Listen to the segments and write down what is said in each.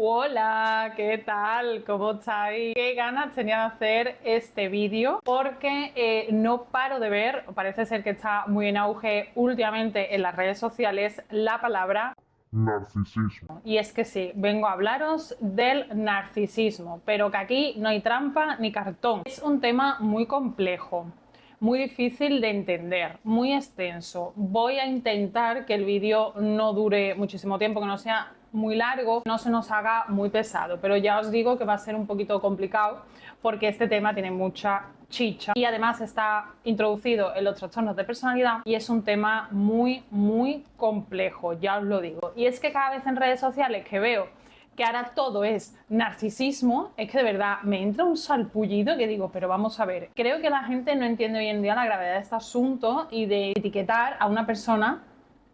Hola, ¿qué tal? ¿Cómo estáis? Qué ganas tenía de hacer este vídeo porque no paro de ver, parece ser que está muy en auge últimamente en las redes sociales, la palabra Narcisismo. y es que sí, vengo a hablaros del narcisismo, pero que aquí no hay trampa ni cartón. Es un tema muy complejo, muy difícil de entender, muy extenso. Voy a intentar que el vídeo no dure muchísimo tiempo, que no sea muy largo, no se nos haga muy pesado, pero ya os digo que va a ser un poquito complicado porque este tema tiene mucha chicha y además está introducido en los trastornos de personalidad y es un tema muy complejo, ya os lo digo. Y es que cada vez en redes sociales que veo que ahora todo es narcisismo, es que de verdad me entra un salpullido que digo, pero vamos a ver, creo que la gente no entiende hoy en día la gravedad de este asunto y de etiquetar a una persona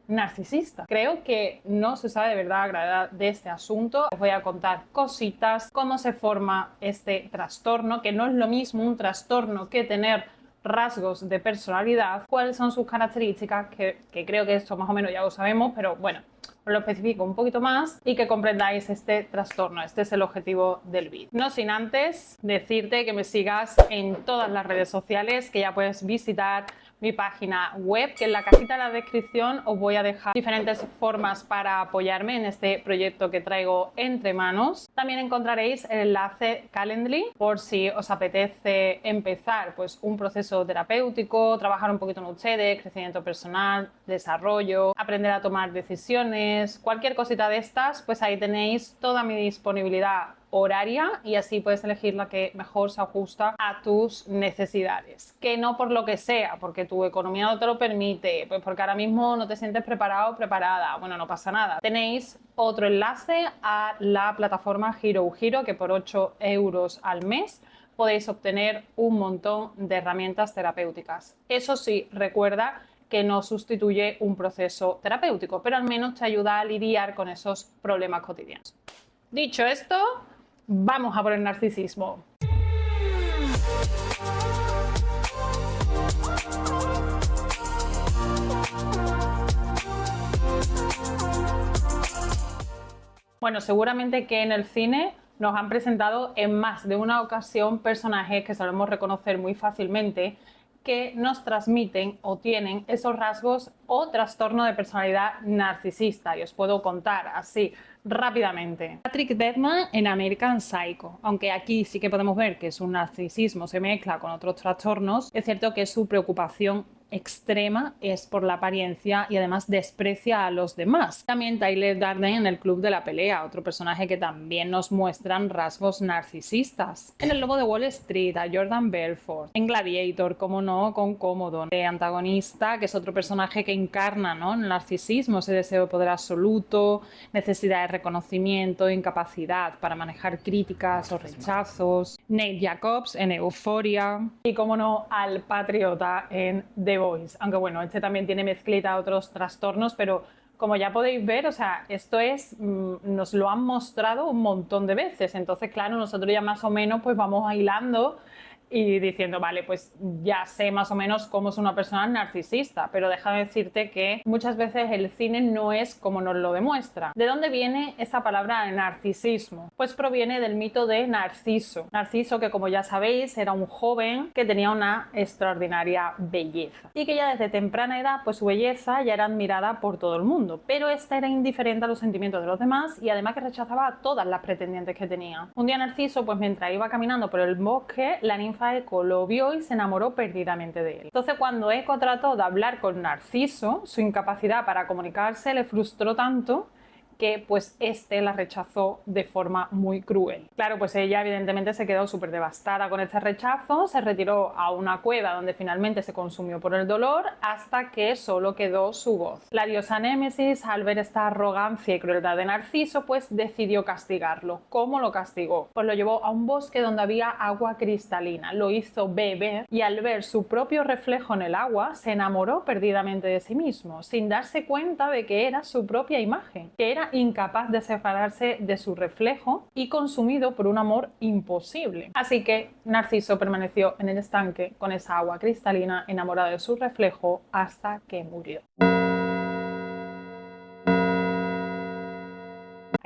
narcisista. Creo que no se sabe de verdad la gravedad de este asunto. Os voy a contar cositas, cómo se forma este trastorno, que no es lo mismo un trastorno que tener rasgos de personalidad, cuáles son sus características, que creo que esto más o menos ya lo sabemos, pero bueno, os lo especifico un poquito más y que comprendáis este trastorno. Este es el objetivo del vídeo. No sin antes decirte que me sigas en todas las redes sociales, que ya puedes visitar mi página web, que en la cajita de la descripción os voy a dejar diferentes formas para apoyarme en este proyecto que traigo entre manos. También encontraréis el enlace Calendly por si os apetece empezar pues un proceso terapéutico, trabajar un poquito en ustedes, crecimiento personal, desarrollo, aprender a tomar decisiones, cualquier cosita de estas, pues ahí tenéis toda mi disponibilidad horaria y así puedes elegir la que mejor se ajusta a tus necesidades. Que no por lo que sea, porque tu economía no te lo permite, pues porque ahora mismo no te sientes preparado o preparada. Bueno, no pasa nada. Tenéis otro enlace a la plataforma Hero Hero que por 8 euros al mes podéis obtener un montón de herramientas terapéuticas. Eso sí, recuerda que no sustituye un proceso terapéutico, pero al menos te ayuda a lidiar con esos problemas cotidianos. Dicho esto, vamos a por el narcisismo. Bueno, seguramente que en el cine nos han presentado en más de una ocasión personajes que sabemos reconocer muy fácilmente que nos transmiten o tienen esos rasgos o trastorno de personalidad narcisista. Y os puedo contar así rápidamente. Patrick Bateman en American Psycho. Aunque aquí sí que podemos ver que es un narcisismo, se mezcla con otros trastornos, es cierto que su preocupación extrema es por la apariencia y además desprecia a los demás. También Tyler Durden en El Club de la Pelea, otro personaje que también nos muestran rasgos narcisistas. En El Lobo de Wall Street, a Jordan Belfort. En Gladiator, como no, con Commodore. De antagonista, que es otro personaje que encarna, ¿no?, el narcisismo, ese deseo de poder absoluto, necesidad de reconocimiento, incapacidad para manejar críticas o rechazos. Nate Jacobs en Euphoria. Y como no, al patriota en The Voice. Aunque bueno, este también tiene mezclita otros trastornos, pero como ya podéis ver, o sea, esto es, nos lo han mostrado un montón de veces. Entonces, claro, nosotros ya más o menos pues vamos hilando y diciendo, vale, pues ya sé más o menos cómo es una persona narcisista, pero déjame decirte que muchas veces el cine no es como nos lo demuestra. ¿De dónde viene esa palabra narcisismo? Pues proviene del mito de Narciso. Narciso, que como ya sabéis, era un joven que tenía una extraordinaria belleza y que ya desde temprana edad, pues su belleza ya era admirada por todo el mundo, pero esta era indiferente a los sentimientos de los demás y además que rechazaba a todas las pretendientes que tenía. Un día Narciso, pues mientras iba caminando por el bosque, la ninfa Eco lo vio y se enamoró perdidamente de él. Entonces, cuando Eco trató de hablar con Narciso, su incapacidad para comunicarse le frustró tanto que pues este la rechazó de forma muy cruel. Claro, pues ella evidentemente se quedó súper devastada con este rechazo, se retiró a una cueva donde finalmente se consumió por el dolor hasta que solo quedó su voz. La diosa Némesis, al ver esta arrogancia y crueldad de Narciso, pues decidió castigarlo. ¿Cómo lo castigó? Pues lo llevó a un bosque donde había agua cristalina, lo hizo beber y al ver su propio reflejo en el agua se enamoró perdidamente de sí mismo, sin darse cuenta de que era su propia imagen, que era incapaz de separarse de su reflejo y consumido por un amor imposible. Así que Narciso permaneció en el estanque con esa agua cristalina, enamorado de su reflejo, hasta que murió.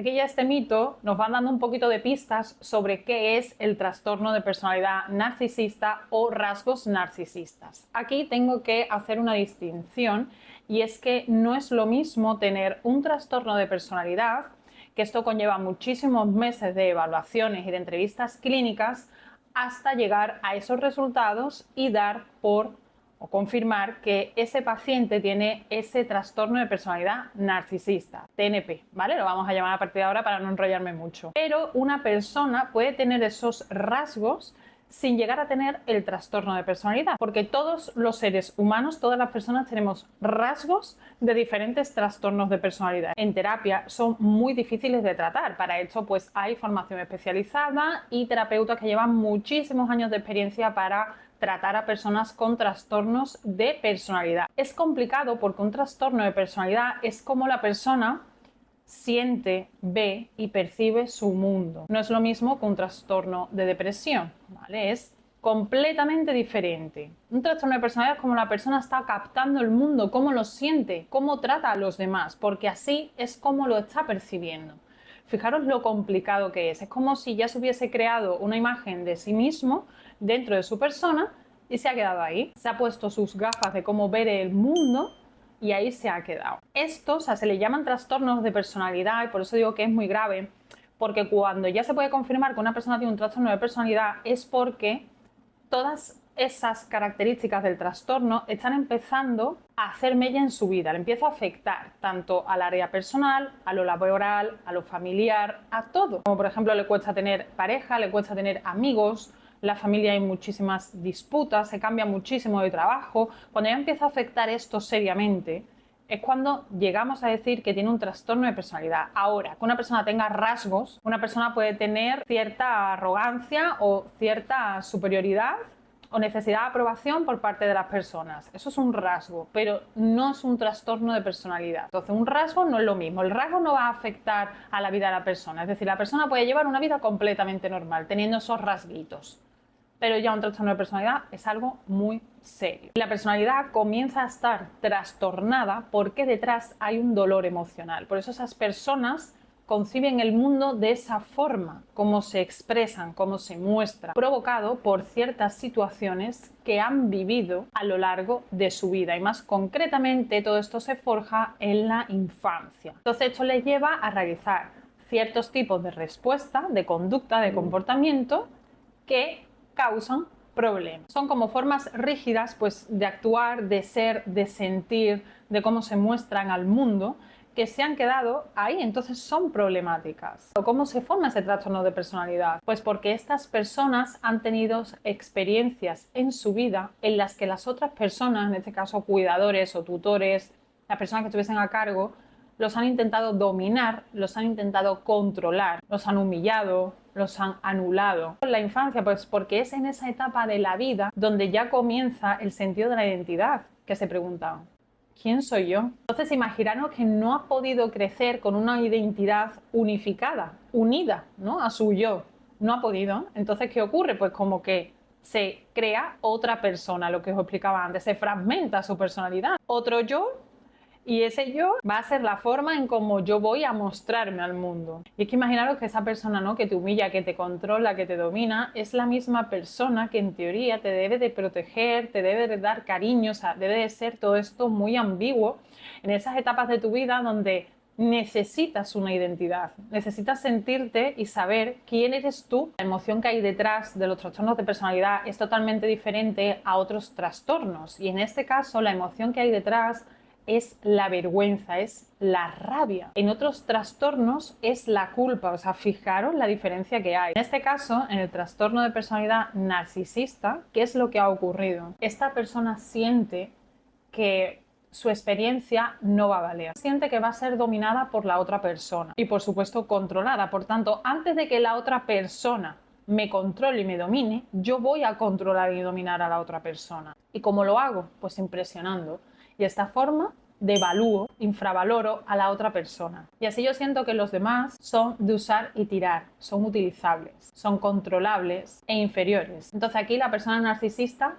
Aquí ya este mito nos va dando un poquito de pistas sobre qué es el trastorno de personalidad narcisista o rasgos narcisistas. Aquí tengo que hacer una distinción y es que no es lo mismo tener un trastorno de personalidad, que esto conlleva muchísimos meses de evaluaciones y de entrevistas clínicas hasta llegar a esos resultados y dar por o confirmar que ese paciente tiene ese trastorno de personalidad narcisista, TNP, ¿vale? Lo vamos a llamar a partir de ahora para no enrollarme mucho. Pero una persona puede tener esos rasgos sin llegar a tener el trastorno de personalidad, porque todos los seres humanos, todas las personas tenemos rasgos de diferentes trastornos de personalidad. En terapia son muy difíciles de tratar, para eso pues hay formación especializada y terapeutas que llevan muchísimos años de experiencia para tratar a personas con trastornos de personalidad. Es complicado porque un trastorno de personalidad es como la persona siente, ve y percibe su mundo. No es lo mismo que un trastorno de depresión, ¿vale? Es completamente diferente. Un trastorno de personalidad es como la persona está captando el mundo, cómo lo siente, cómo trata a los demás, porque así es como lo está percibiendo. Fijaros lo complicado que es. Es como si ya se hubiese creado una imagen de sí mismo dentro de su persona y se ha quedado ahí. Se ha puesto sus gafas de cómo ver el mundo y ahí se ha quedado. Esto, o sea, se le llaman trastornos de personalidad y por eso digo que es muy grave, porque cuando ya se puede confirmar que una persona tiene un trastorno de personalidad es porque todas esas características del trastorno están empezando a hacer mella en su vida, le empieza a afectar tanto al área personal, a lo laboral, a lo familiar, a todo. Como por ejemplo le cuesta tener pareja, le cuesta tener amigos, la familia hay muchísimas disputas, se cambia muchísimo de trabajo. Cuando ya empieza a afectar esto seriamente, es cuando llegamos a decir que tiene un trastorno de personalidad. Ahora, que una persona tenga rasgos, una persona puede tener cierta arrogancia o cierta superioridad o necesidad de aprobación por parte de las personas. Eso es un rasgo, pero no es un trastorno de personalidad. Entonces, un rasgo no es lo mismo. El rasgo no va a afectar a la vida de la persona. Es decir, la persona puede llevar una vida completamente normal, teniendo esos rasguitos. Pero ya un trastorno de personalidad es algo muy serio. La personalidad comienza a estar trastornada porque detrás hay un dolor emocional. Por eso esas personas conciben el mundo de esa forma, cómo se expresan, cómo se muestran, provocado por ciertas situaciones que han vivido a lo largo de su vida. Y más concretamente, todo esto se forja en la infancia. Entonces, esto les lleva a realizar ciertos tipos de respuesta, de conducta, de comportamiento que causan problemas. Son como formas rígidas pues, de actuar, de ser, de sentir, de cómo se muestran al mundo, que se han quedado ahí, entonces son problemáticas. ¿Cómo se forma ese trastorno de personalidad? Pues porque estas personas han tenido experiencias en su vida en las que las otras personas, en este caso cuidadores o tutores, las personas que estuviesen a cargo, los han intentado dominar, los han intentado controlar, los han humillado, los han anulado. En la infancia, pues porque es en esa etapa de la vida donde ya comienza el sentido de la identidad, que se preguntan, ¿quién soy yo? Entonces imaginaros que no ha podido crecer con una identidad unificada, unida, ¿no? A su yo. No ha podido. Entonces, ¿qué ocurre? Pues como que se crea otra persona, lo que os explicaba antes, se fragmenta su personalidad. Otro yo. Y ese yo va a ser la forma en cómo yo voy a mostrarme al mundo. Y es que imaginaros que esa persona, ¿no?, que te humilla, que te controla, que te domina, es la misma persona que en teoría te debe de proteger, te debe de dar cariño, o sea, debe de ser todo esto muy ambiguo en esas etapas de tu vida donde necesitas una identidad, necesitas sentirte y saber quién eres tú. La emoción que hay detrás de los trastornos de personalidad es totalmente diferente a otros trastornos y en este caso la emoción que hay detrás es la vergüenza, es la rabia. En otros trastornos es la culpa, o sea, fijaros la diferencia que hay. En este caso, en el trastorno de personalidad narcisista, ¿qué es lo que ha ocurrido? Esta persona siente que su experiencia no va a valer. Siente que va a ser dominada por la otra persona y, por supuesto, controlada. Por tanto, antes de que la otra persona me controle y me domine, yo voy a controlar y dominar a la otra persona. ¿Y cómo lo hago? Pues impresionando. Y de esta forma devalúo, infravaloro a la otra persona. Y así yo siento que los demás son de usar y tirar, son utilizables, son controlables e inferiores. Entonces aquí la persona narcisista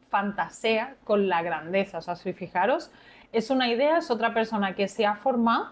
fantasea con la grandeza. O sea, si fijaros, es una idea, es otra persona que se ha formado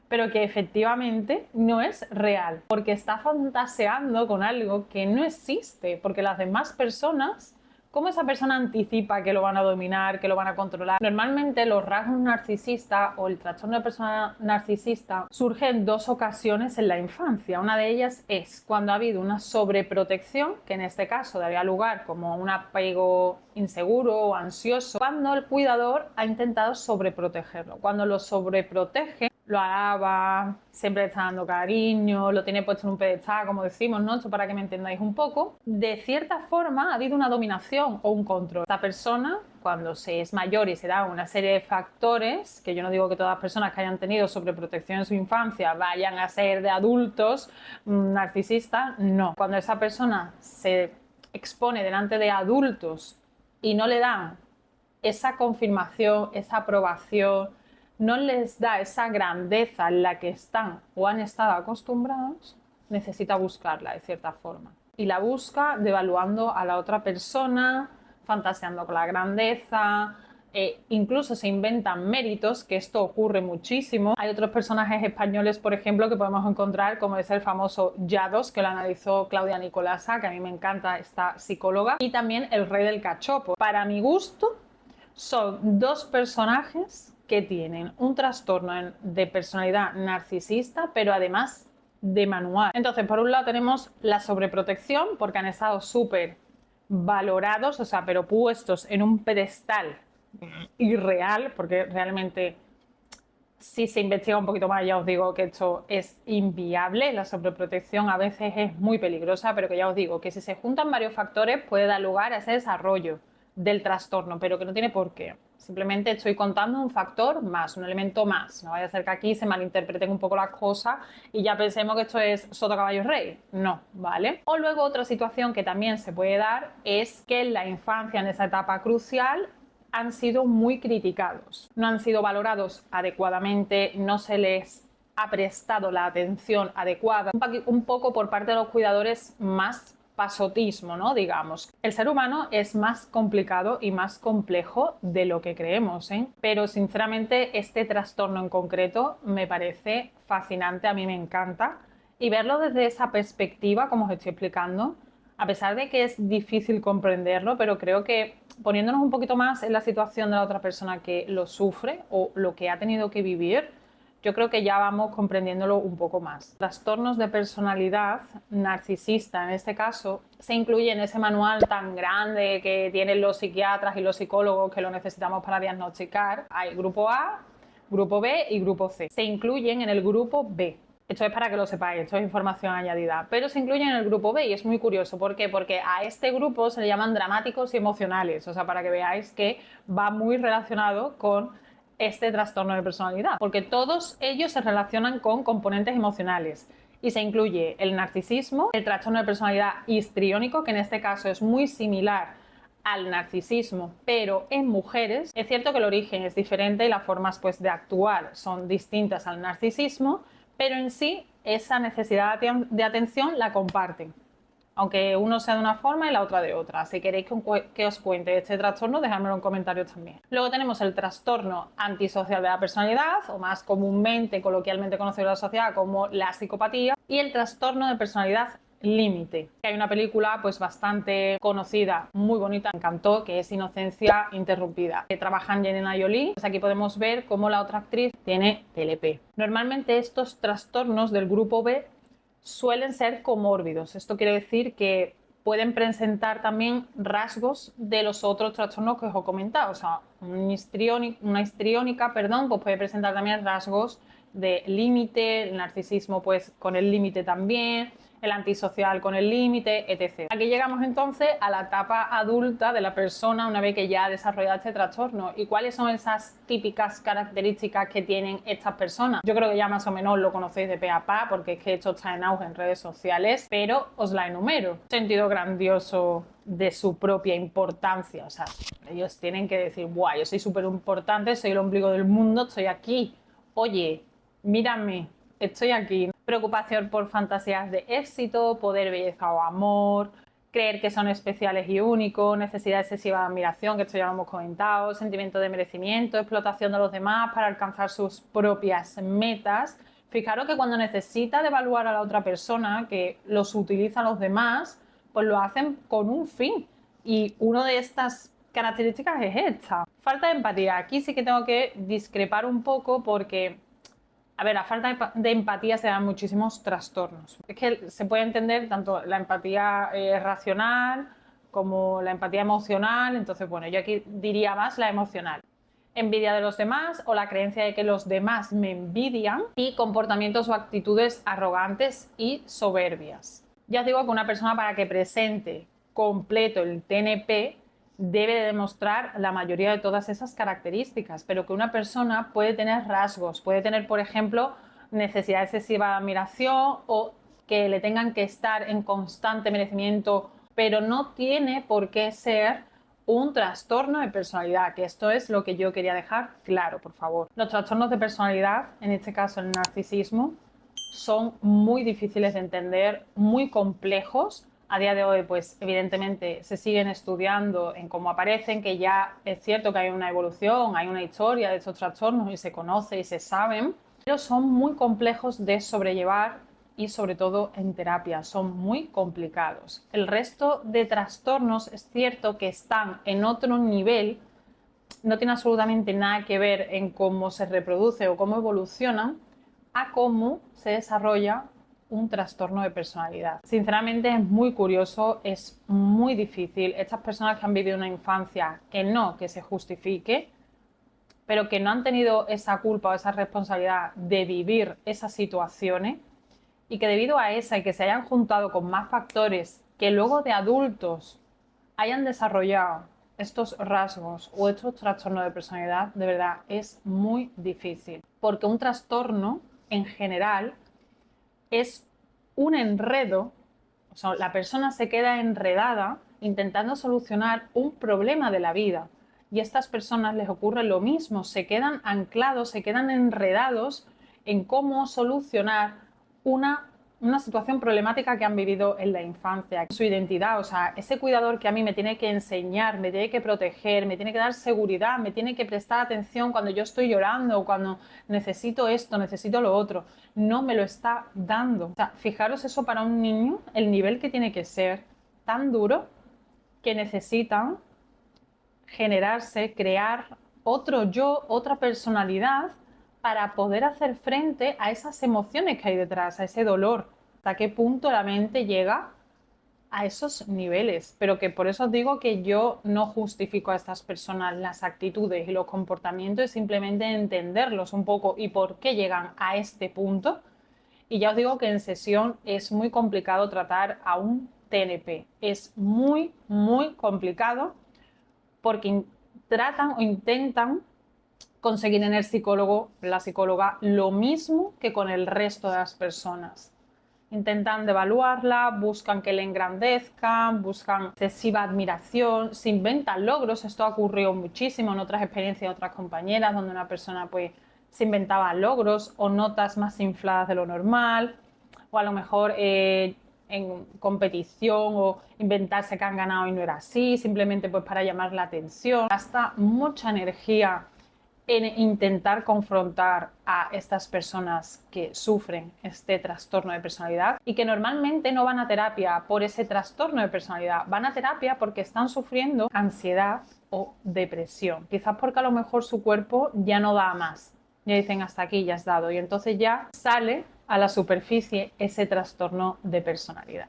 pero que efectivamente no es real, porque está fantaseando con algo que no existe, porque las demás personas, ¿cómo esa persona anticipa que lo van a dominar, que lo van a controlar? Normalmente los rasgos narcisistas o el trastorno de persona narcisista surgen en dos ocasiones en la infancia. Una de ellas es cuando ha habido una sobreprotección, que en este caso daría lugar como un apego inseguro o ansioso, cuando el cuidador ha intentado sobreprotegerlo. Cuando lo sobreprotege, lo alaba, siempre le está dando cariño, lo tiene puesto en un pedestal, como decimos, ¿no? Esto para que me entendáis un poco. De cierta forma ha habido una dominación o un control. Esta persona, cuando se es mayor y se da una serie de factores, que yo no digo que todas las personas que hayan tenido sobreprotección en su infancia vayan a ser de adultos narcisistas, no. Cuando esa persona se expone delante de adultos y no le dan esa confirmación, esa aprobación, no les da esa grandeza en la que están o han estado acostumbrados, necesita buscarla de cierta forma. Y la busca devaluando a la otra persona, fantaseando con la grandeza, incluso se inventan méritos, que esto ocurre muchísimo. Hay otros personajes españoles, por ejemplo, que podemos encontrar, como es el famoso Yados, que lo analizó Claudia Nicolasa, que a mí me encanta esta psicóloga, y también el rey del cachopo. Para mi gusto, son dos personajes que tienen un trastorno de personalidad narcisista, pero además de manual. Entonces, por un lado tenemos la sobreprotección, porque han estado súper valorados, o sea, pero puestos en un pedestal irreal, porque realmente si se investiga un poquito más, ya os digo que esto es inviable. La sobreprotección a veces es muy peligrosa, pero que ya os digo que si se juntan varios factores puede dar lugar a ese desarrollo del trastorno, pero que no tiene por qué. Simplemente estoy contando un factor más, un elemento más. No vaya a ser que aquí se malinterpreten un poco las cosas y ya pensemos que esto es soto caballo rey. No, ¿vale? O luego otra situación que también se puede dar es que en la infancia, en esa etapa crucial, han sido muy criticados. No han sido valorados adecuadamente, no se les ha prestado la atención adecuada. Un poco por parte de los cuidadores más pasotismo, ¿no? Digamos. El ser humano es más complicado y más complejo de lo que creemos, ¿eh? Pero sinceramente este trastorno en concreto me parece fascinante, a mí me encanta. Y verlo desde esa perspectiva, como os estoy explicando, a pesar de que es difícil comprenderlo, pero creo que poniéndonos un poquito más en la situación de la otra persona que lo sufre o lo que ha tenido que vivir, yo creo que ya vamos comprendiéndolo un poco más. Trastornos de personalidad narcisista, en este caso, se incluye en ese manual tan grande que tienen los psiquiatras y los psicólogos que lo necesitamos para diagnosticar. Hay grupo A, grupo B y grupo C. Se incluyen en el grupo B. Esto es para que lo sepáis, esto es información añadida, pero se incluyen en el grupo B y es muy curioso. ¿Por qué? Porque a este grupo se le llaman dramáticos y emocionales, o sea, para que veáis que va muy relacionado con este trastorno de personalidad, porque todos ellos se relacionan con componentes emocionales y se incluye el narcisismo, el trastorno de personalidad histriónico, que en este caso es muy similar al narcisismo, pero en mujeres. Es cierto que el origen es diferente y las formas pues, de actuar son distintas al narcisismo, pero en sí esa necesidad de atención la comparten, aunque uno sea de una forma y la otra de otra. Si queréis que os cuente este trastorno, dejadmelo en comentarios también. Luego tenemos el trastorno antisocial de la personalidad, o más comúnmente, coloquialmente conocido en la sociedad como la psicopatía, y el trastorno de personalidad límite. Hay una película pues bastante conocida, muy bonita, me encantó, que es Inocencia Interrumpida, que trabaja Angelina Jolie. Pues aquí podemos ver cómo la otra actriz tiene TLP. Normalmente estos trastornos del grupo B suelen ser comórbidos. Esto quiere decir que pueden presentar también rasgos de los otros trastornos que os he comentado. O sea, una histriónica, pues puede presentar también rasgos de límite, el narcisismo pues con el límite también, el antisocial con el límite, etc. Aquí llegamos entonces a la etapa adulta de la persona una vez que ya ha desarrollado este trastorno. ¿Y cuáles son esas típicas características que tienen estas personas? Yo creo que ya más o menos lo conocéis de pe a pa, porque es que esto está en auge en redes sociales, pero os la enumero. Sentido grandioso de su propia importancia, o sea, ellos tienen que decir, guau, yo soy súper importante, soy el ombligo del mundo, estoy aquí, oye, mírame, estoy aquí. Preocupación por fantasías de éxito, poder, belleza o amor, creer que son especiales y únicos, necesidad excesiva de admiración, que esto ya lo hemos comentado, sentimiento de merecimiento, explotación de los demás para alcanzar sus propias metas, Fijaros que cuando necesita devaluar a la otra persona, que los utiliza a los demás, pues lo hacen con un fin. Y una de estas características es esta. Falta de empatía. Aquí sí que tengo que discrepar un poco porque, a ver, la falta de empatía se dan muchísimos trastornos. Es que se puede entender tanto la empatía racional como la empatía emocional. Entonces, bueno, yo aquí diría más la emocional. Envidia de los demás o la creencia de que los demás me envidian y comportamientos o actitudes arrogantes y soberbias. Ya os digo que una persona para que presente completo el TNP debe de demostrar la mayoría de todas esas características, pero que una persona puede tener rasgos, puede tener, por ejemplo, necesidad excesiva de admiración o que le tengan que estar en constante merecimiento, pero no tiene por qué ser un trastorno de personalidad, que esto es lo que yo quería dejar claro, por favor. Los trastornos de personalidad, en este caso el narcisismo, son muy difíciles de entender, muy complejos. A día de hoy, pues evidentemente se siguen estudiando en cómo aparecen, que ya es cierto que hay una evolución, hay una historia de estos trastornos y se conoce y se saben, pero son muy complejos de sobrellevar y sobre todo en terapia, son muy complicados. El resto de trastornos es cierto que están en otro nivel, no tiene absolutamente nada que ver en cómo se reproduce o cómo evolucionan a cómo se desarrolla un trastorno de personalidad. Sinceramente es muy curioso, es muy difícil. Estas personas que han vivido una infancia que se justifique, pero que no han tenido esa culpa o esa responsabilidad de vivir esas situaciones y que debido a esa y que se hayan juntado con más factores que luego de adultos hayan desarrollado estos rasgos o estos trastornos de personalidad, de verdad es muy difícil. Porque un trastorno en general es un enredo, o sea, la persona se queda enredada intentando solucionar un problema de la vida. Y a estas personas les ocurre lo mismo, se quedan anclados, se quedan enredados en cómo solucionar una situación problemática que han vivido en la infancia, su identidad, o sea, ese cuidador que a mí me tiene que enseñar, me tiene que proteger, me tiene que dar seguridad, me tiene que prestar atención cuando yo estoy llorando o cuando necesito esto, necesito lo otro, no me lo está dando. O sea, fijaros eso para un niño, el nivel que tiene que ser tan duro que necesitan generarse, crear otro yo, otra personalidad para poder hacer frente a esas emociones que hay detrás, a ese dolor. Hasta qué punto la mente llega a esos niveles, pero que por eso os digo que yo no justifico a estas personas las actitudes y los comportamientos, es simplemente entenderlos un poco y por qué llegan a este punto. Y ya os digo que en sesión es muy complicado tratar a un TNP, es muy, muy complicado porque tratan o intentan conseguir en el psicólogo, la psicóloga, lo mismo que con el resto de las personas. Intentan devaluarla, buscan que le engrandezcan, buscan excesiva admiración, se inventan logros. Esto ha ocurrido muchísimo en otras experiencias de otras compañeras, donde una persona pues se inventaba logros o notas más infladas de lo normal, o a lo mejor en competición o inventarse que han ganado y no era así, simplemente pues para llamar la atención. Gasta mucha energía en intentar confrontar a estas personas que sufren este trastorno de personalidad y que normalmente no van a terapia por ese trastorno de personalidad, van a terapia porque están sufriendo ansiedad o depresión, quizás porque a lo mejor su cuerpo ya no da más, ya dicen hasta aquí ya has dado y entonces ya sale a la superficie ese trastorno de personalidad.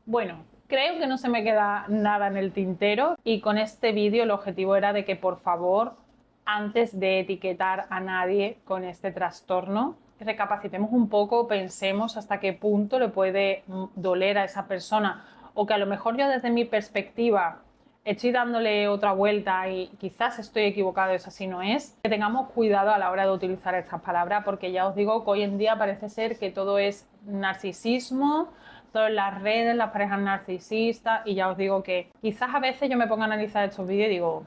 Bueno, creo que no se me queda nada en el tintero y con este vídeo el objetivo era de que por favor, antes de etiquetar a nadie con este trastorno, recapacitemos un poco, pensemos hasta qué punto le puede doler a esa persona o que a lo mejor yo desde mi perspectiva estoy dándole otra vuelta y quizás estoy equivocado, eso así no es. Que tengamos cuidado a la hora de utilizar estas palabras porque ya os digo que hoy en día parece ser que todo es narcisismo, todas las redes, las parejas narcisistas y ya os digo que quizás a veces yo me pongo a analizar estos vídeos y digo,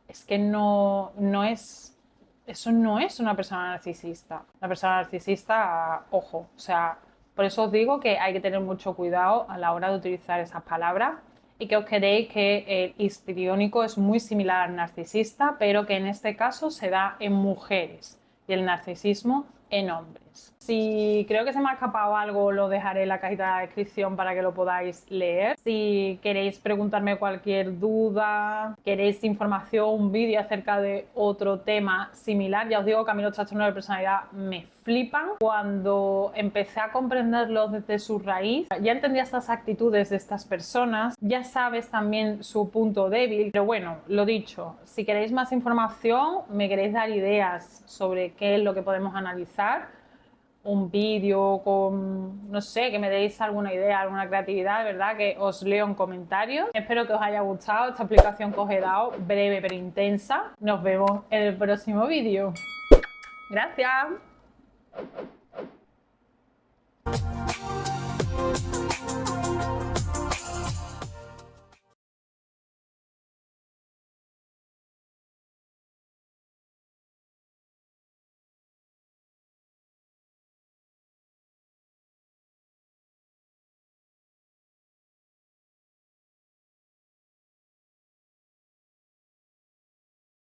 es que no es, eso no es una persona narcisista. Una persona narcisista, ojo, o sea, por eso os digo que hay que tener mucho cuidado a la hora de utilizar esas palabras y que os quedéis que el histriónico es muy similar al narcisista, pero que en este caso se da en mujeres y el narcisismo en hombres. es. Si creo que se me ha escapado algo, lo dejaré en la cajita de descripción para que lo podáis leer. Si queréis preguntarme cualquier duda, queréis información, un vídeo acerca de otro tema similar, ya os digo que a mí los trastornos de personalidad me flipan. Cuando empecé a comprenderlos desde su raíz, ya entendía estas actitudes de estas personas, ya sabes también su punto débil. Pero bueno, lo dicho, si queréis más información, me queréis dar ideas sobre qué es lo que podemos analizar, un vídeo con, no sé, que me deis alguna idea, alguna creatividad, de verdad que os leo en comentarios. Espero que os haya gustado esta explicación que os he dado, breve pero intensa. Nos vemos en el próximo vídeo. Gracias.